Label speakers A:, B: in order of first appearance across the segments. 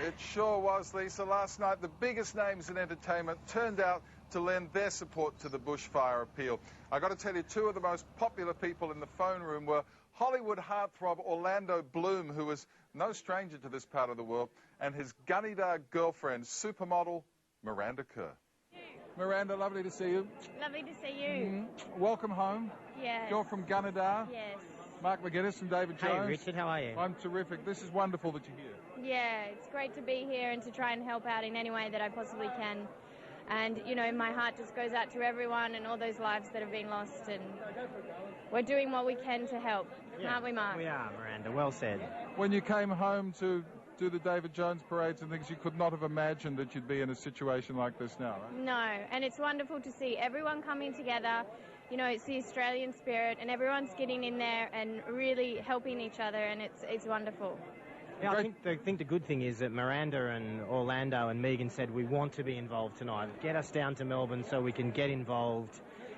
A: It sure was, Lisa. Last night, the biggest names in entertainment turned out to lend their support to the bushfire appeal. I got to tell you, two of the most popular people in the phone room were Hollywood heartthrob Orlando Bloom, who was no stranger to this part of the world, and his Gunnedah girlfriend, supermodel Miranda Kerr. Miranda, lovely to see you.
B: Lovely to see you.
A: Welcome home.
B: Yes.
A: You're from Gunnedah.
B: Yes.
A: Mark McGuinness and David Jones.
C: Hey, Richard, how are you?
A: I'm terrific. This is wonderful that you're here.
B: Yeah, it's great to be here and to try and help out in any way that I possibly can. And, you know, my heart just goes out to everyone and all those lives that have been lost. And we're doing what we can to help, aren't we, Mark?
C: We are, Miranda. Well said.
A: When you came home to do the David Jones parades and things, you could not have imagined that you'd be in a situation like this now, right?
B: No, and it's wonderful to see everyone coming together. You know, it's the Australian spirit, and everyone's getting in there and really helping each other, and it's wonderful.
C: Yeah, I think the good thing is that Miranda and Orlando and Megan said we want to be involved tonight. Get us down to Melbourne so we can get involved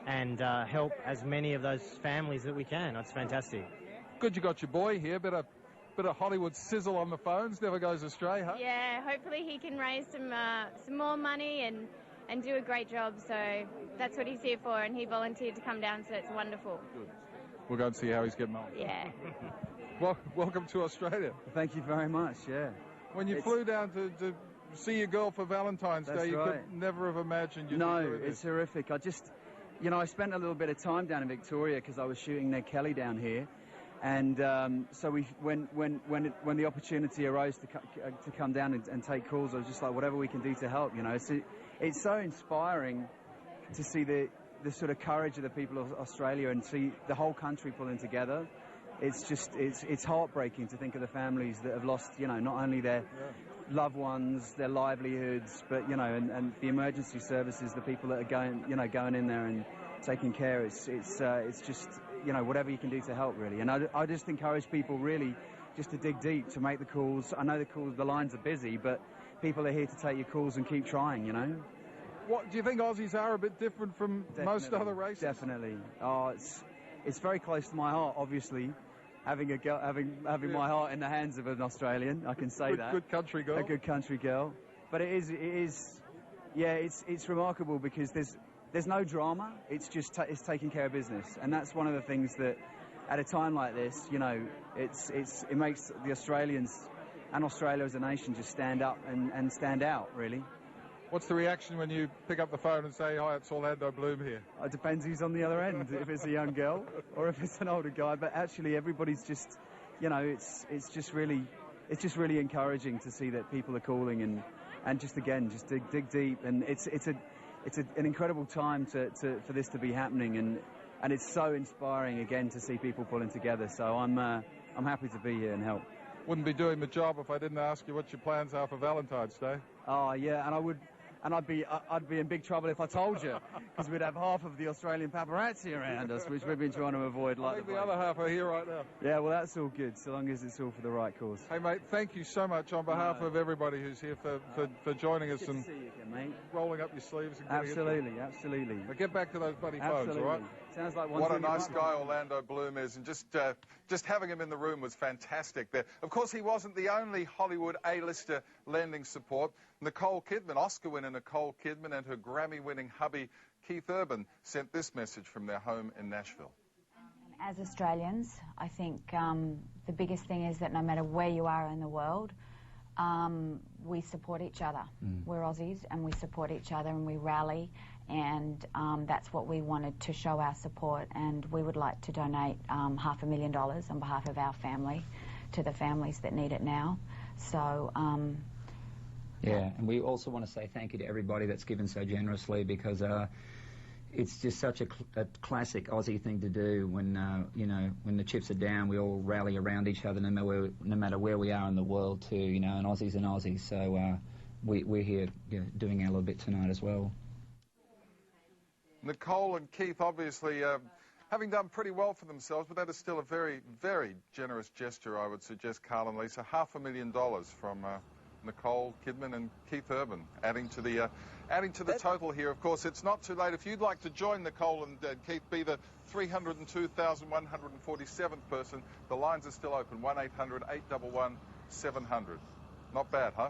C: and help as many of those families that we can. That's fantastic.
A: Good you got your boy here. Bit of Hollywood sizzle on the phones. Never goes astray, huh?
B: Yeah, hopefully he can raise some more money and do a great job. So that's what he's here for, and he volunteered to come down, so it's wonderful.
A: Good. We'll go and see how he's getting on.
B: Yeah.
A: Well, welcome to Australia.
D: Thank you very much, yeah.
A: When you flew down to see your girl for Valentine's Day, you could never have imagined you'd
D: No,
A: be doing this.
D: it's horrific. I spent a little bit of time down in Victoria because I was shooting Ned Kelly down here. And so when the opportunity arose to come down and take calls, I was just like, whatever we can do to help, you know. It's so inspiring to see the sort of courage of the people of Australia and see the whole country pulling together. It's heartbreaking to think of the families that have lost, you know, not only their loved ones, their livelihoods, but, you know, and the emergency services, the people that are going in there and taking care. It's just, you know, whatever you can do to help, really. And I just encourage people really just to dig deep, to make the calls. I know the lines are busy, but people are here to take your calls and keep trying, you know.
A: What do you think Aussies are a bit different from most other races?
D: Definitely. Oh, it's very close to my heart, obviously. Having my heart in the hands of an Australian, I can say that.
A: Good country girl.
D: A good country girl. But it's remarkable because there's no drama. It's just it's taking care of business, and that's one of the things that, at a time like this, you know, it makes the Australians and Australia as a nation just stand up and stand out, really.
A: What's the reaction when you pick up the phone and say, "Hi, it's Orlando Bloom here"?
D: It depends who's on the other end, if it's a young girl or if it's an older guy. But actually, everybody's just, you know, it's just really encouraging to see that people are calling and just dig deep. And it's an incredible time for this to be happening, and it's so inspiring again to see people pulling together. So I'm happy to be here and help.
A: Wouldn't be doing the job if I didn't ask you what your plans are for Valentine's Day.
D: Oh yeah, and I'd be in big trouble if I told you, because we'd have half of the Australian paparazzi around us, which we've been trying to avoid.
A: I think the other half are here right now.
D: Yeah, well, that's all good, so long as it's all for the right cause.
A: Hey, mate, thank you so much on behalf of everybody who's here for joining us and
D: see you again, mate.
A: Rolling up your sleeves. And
D: Absolutely.
A: But get back to those bloody phones, all right?
D: Sounds like
A: what a nice guy Orlando Bloom is, and just having him in the room was fantastic there. Of course, he wasn't the only Hollywood A-lister lending support. Nicole Kidman, Oscar-winner Nicole Kidman, and her Grammy-winning hubby Keith Urban sent this message from their home in Nashville.
E: As Australians, I think the biggest thing is that no matter where you are in the world, we support each other. We're Aussies, and we support each other, and we rally, and that's what we wanted to show our support. And we would like to donate $500,000 on behalf of our family to the families that need it now. So
F: yeah, and we also want to say thank you to everybody that's given so generously, because it's just such a classic Aussie thing to do. When you know, when the chips are down, we all rally around each other, no matter where we are in the world too. You know, and Aussies and Aussies. So we're here, you know, doing our little bit tonight as well.
A: Nicole and Keith obviously having done pretty well for themselves, but that is still a very, very generous gesture, I would suggest, Carl and Lisa. $500,000 from Nicole Kidman and Keith Urban, adding to the total here. Of course, it's not too late. If you'd like to join Nicole and Keith, be the 302,147th person, the lines are still open. 1-800-811-700. Not bad, huh?